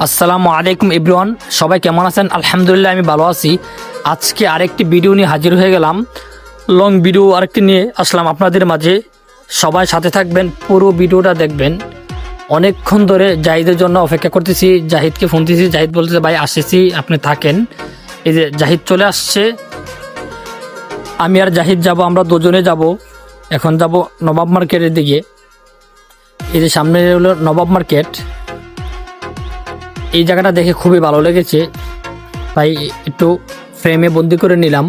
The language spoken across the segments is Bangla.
আসসালামু আলাইকুম এভরিওয়ান, সবাই কেমন আছেন? আলহামদুলিল্লাহ আমি ভালো আছি। আজকে আরেকটি ভিডিও নিয়ে হাজির হয়ে গেলাম। লং ভিডিও আরেকটি নিয়ে আসলাম আপনাদের মাঝে। সবাই সাথে থাকবেন, পুরো ভিডিওটা দেখবেন। অনেকক্ষণ ধরে জাহিদের জন্য অপেক্ষা করতেছি, জাহিদকে ফোন দিয়েছি, জাহিদ বলতেছে ভাই আসতেছি, আপনি থাকেন। এই যে জাহিদ চলে আসছে, আমি আর জাহিদ যাব, আমরা দুজনে যাব। এখন যাব নবাব মার্কেটের দিকে। এই যে সামনে হলো নবাব মার্কেট। এই জায়গাটা দেখে খুবই ভালো লেগেছে, তাই একটু ফ্রেমে বন্দি করে নিলাম।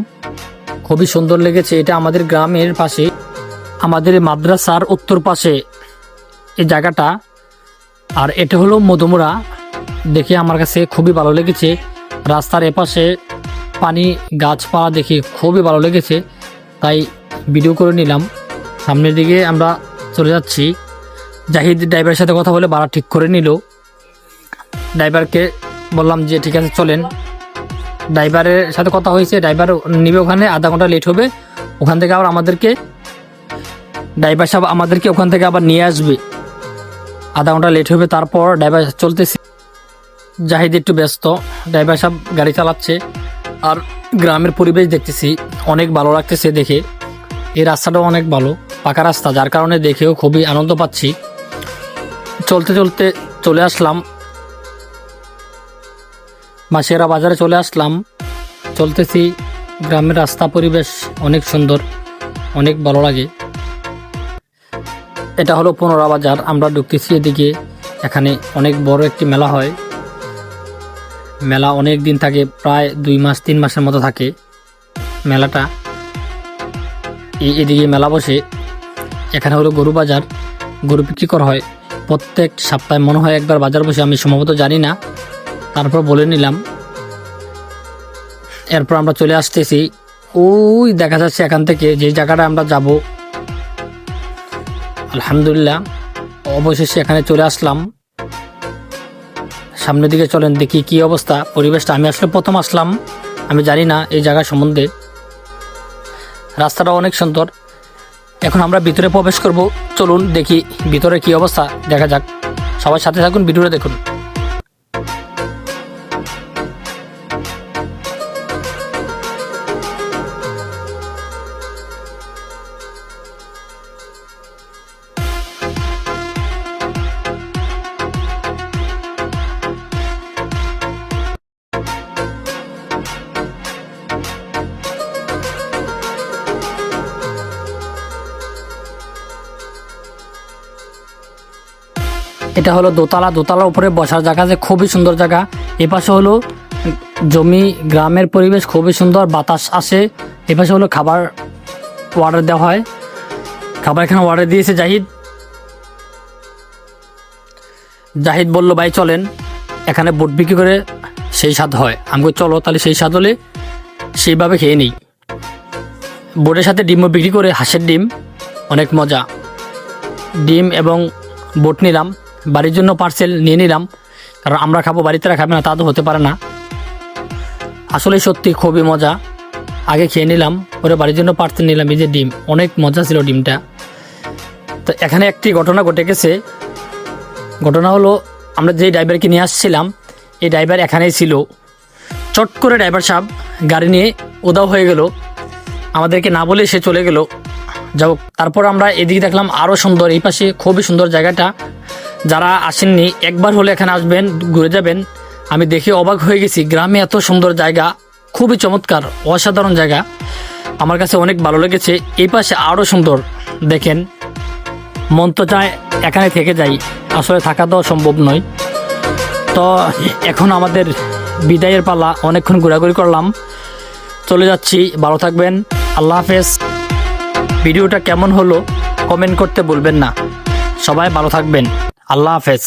খুবই সুন্দর লেগেছে। এটা আমাদের গ্রামের পাশে, আমাদের মাদ্রাসার উত্তর পাশে এই জায়গাটা। আর এটা হলো মধুমরা। দেখে আমার কাছে খুবই ভালো লেগেছে। রাস্তার এপাশে পানি, গাছপালা দেখে খুবই ভালো লেগেছে, তাই ভিডিও করে নিলাম। সামনের দিকে আমরা চলে যাচ্ছি। জাহিদ ড্রাইভারের সাথে কথা বলে ভাড়া ঠিক করে নিল। ড্রাইভারকে বললাম যে ঠিক আছে চলেন। ড্রাইভারের সাথে কথা হয়েছে, ড্রাইভার নিবে ওখানে, আধা ঘন্টা লেট হবে। ওখান থেকে আবার ড্রাইভার সাহেব আমাদেরকে ওখান থেকে আবার নিয়ে আসবে। আধা ঘন্টা লেট হবে, তারপর ড্রাইভার চলতেছে। জাহিদ একটু ব্যস্ত, ড্রাইভার সাহেব গাড়ি চালাচ্ছে। আর গ্রামের পরিবেশ দেখতেছি, অনেক ভালো লাগতেছে দেখে। এই রাস্তাটাও অনেক ভালো, পাকা রাস্তা, যার কারণে দেখেও খুবই আনন্দ পাচ্ছি। চলতে চলতে চলে আসলাম মাসিরা বাজারে চলে আসলাম। চলতেছি, গ্রামের রাস্তা পরিবেশ অনেক সুন্দর, অনেক ভালো লাগে। এটা হলো পুনরা বাজার, আমরা ঢুকতেছি এদিকে। এখানে অনেক বড় একটি মেলা হয়। মেলা অনেক দিন থাকে, প্রায় 2 মাস 3 মাসের মতো থাকে মেলাটা। এদিকে মেলা বসে। এখানে হলো গরু বাজার, গরু বিক্রি করা হয় প্রত্যেক সপ্তাহে, মনে হয় একবার বাজার বসে, আমি সম্ভবত জানি না, তারপর বলে নিলাম। এরপর আমরা চলে আসতেছি, ওই দেখা যাচ্ছে এখান থেকে যে জায়গাটা আমরা যাব। আলহামদুলিল্লাহ অবশেষে এখানে চলে আসলাম। সামনের দিকে চলেন, দেখি কি অবস্থা পরিবেশটা। আমি আসলে প্রথম আসলাম, আমি জানি না এই জায়গা সম্বন্ধে। রাস্তাটা অনেক সুন্দর। এখন আমরা ভিতরে প্রবেশ করব, চলুন দেখি ভিতরে কি অবস্থা, দেখা যাক। সবাই সাথে থাকুন, ভিডিওটা দেখুন। এটা হলো দোতলা, দোতলার উপরে বসার জায়গা, যে খুবই সুন্দর জায়গা। এপাশে হলো জমি, গ্রামের পরিবেশ খুবই সুন্দর, বাতাস আসে। এপাশে হলো খাবার অর্ডার দেওয়া হয়, খাবার এখানে অর্ডার দিয়েছে জাহিদ বলল ভাই চলেন, এখানে বুট বিক্রি করে সেই স্বাদ হয়। আমাকে চলো তাহলে, সেই স্বাদ হলে সেইভাবে খেয়ে নিই। বুটের সাথে ডিমও বিক্রি করে, হাঁসের ডিম, অনেক মজা। ডিম এবং বুট নিলাম, বাড়ির জন্য পার্সেল নিয়ে নিলাম, কারণ আমরা খাবো, বাড়িতে খাবে না তা তো হতে পারে না। আসলে সত্যি খুবই মজা। আগে খেয়ে নিলাম, পরে বাড়ির জন্য পার্সেল নিলাম। এই যে ডিম, অনেক মজা ছিল ডিমটা। তো এখানে একটি ঘটনা ঘটে গেছে। ঘটনা হলো, আমরা যে ড্রাইভারকে নিয়ে আসছিলাম, এই ড্রাইভার এখানেই ছিল। চট করে ড্রাইভার সাহেব গাড়ি নিয়ে উধাও হয়ে গেল, আমাদেরকে না বলে সে চলে গেল। যাও, তারপর আমরা এদিকে দেখলাম আরও সুন্দর, এই পাশে খুবই সুন্দর জায়গাটা। যারা আসেননি একবার হলে এখানে আসবেন, ঘুরে যাবেন। আমি দেখে অবাক হয়ে গেছি, গ্রামে এত সুন্দর জায়গা, খুবই চমৎকার, অসাধারণ জায়গা। আমার কাছে অনেক ভালো লেগেছে। এই পাশে আরও সুন্দর, দেখেন, মন তো চায় এখানে থেকে যাই, আসলে থাকা তো সম্ভব নয়। তো এখন আমাদের বিদায়ের পালা, অনেকক্ষণ ঘোরাঘুরি করলাম, চলে যাচ্ছি। ভালো থাকবেন, আল্লাহ হাফেজ। ভিডিওটা কেমন হলো কমেন্ট করতে ভুলবেন না। সবাই ভালো থাকবেন, আল্লাহ হাফেজ।